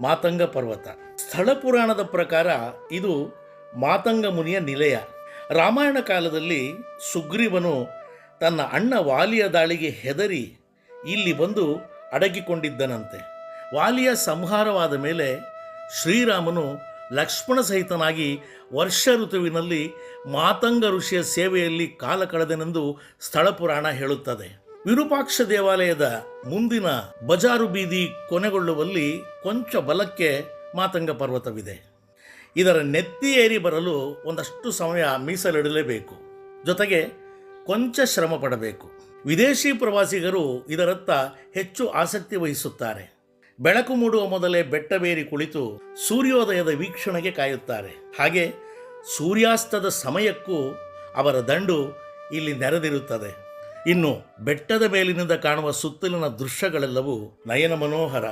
ಮಾತಂಗ ಪರ್ವತ. ಸ್ಥಳ ಪುರಾಣದ ಪ್ರಕಾರ ಇದು ಮಾತಂಗ ಮುನಿಯ ನಿಲಯ. ರಾಮಾಯಣ ಕಾಲದಲ್ಲಿ ಸುಗ್ರೀವನು ತನ್ನ ಅಣ್ಣ ವಾಲಿಯ ದಾಳಿಗೆ ಹೆದರಿ ಇಲ್ಲಿ ಬಂದು ಅಡಗಿಕೊಂಡಿದ್ದನಂತೆ. ವಾಲಿಯ ಸಂಹಾರವಾದ ಮೇಲೆ ಶ್ರೀರಾಮನು ಲಕ್ಷ್ಮಣ ಸಹಿತನಾಗಿ ವರ್ಷ ಋತುವಿನಲ್ಲಿ ಮಾತಂಗ ಋಷಿಯ ಸೇವೆಯಲ್ಲಿ ಕಾಲ ಕಳೆದನೆಂದು ಸ್ಥಳ ಪುರಾಣ ಹೇಳುತ್ತದೆ. ವಿರೂಪಾಕ್ಷ ದೇವಾಲಯದ ಮುಂದಿನ ಬಜಾರು ಬೀದಿ ಕೊನೆಗೊಳ್ಳುವಲ್ಲಿ ಕೊಂಚ ಬಲಕ್ಕೆ ಮಾತಂಗ ಪರ್ವತವಿದೆ. ಇದರ ನೆತ್ತಿ ಏರಿ ಬರಲು ಒಂದಷ್ಟು ಸಮಯ ಮೀಸಲಿಡಲೇಬೇಕು, ಜೊತೆಗೆ ಕೊಂಚ ಶ್ರಮ ಪಡಬೇಕು. ವಿದೇಶಿ ಪ್ರವಾಸಿಗರು ಇದರತ್ತ ಹೆಚ್ಚು ಆಸಕ್ತಿ ವಹಿಸುತ್ತಾರೆ. ಬೆಳಕು ಮೂಡುವ ಮೊದಲೇ ಬೆಟ್ಟಬೇರಿ ಕುಳಿತು ಸೂರ್ಯೋದಯದ ವೀಕ್ಷಣೆಗೆ ಕಾಯುತ್ತಾರೆ. ಹಾಗೆ ಸೂರ್ಯಾಸ್ತದ ಸಮಯಕ್ಕೂ ಅವರ ದಂಡು ಇಲ್ಲಿ ನೆರೆದಿರುತ್ತದೆ. ಇನ್ನು ಬೆಟ್ಟದ ಮೇಲಿನಿಂದ ಕಾಣುವ ಸುತ್ತಲಿನ ದೃಶ್ಯಗಳೆಲ್ಲವೂ ನಯನ ಮನೋಹರ.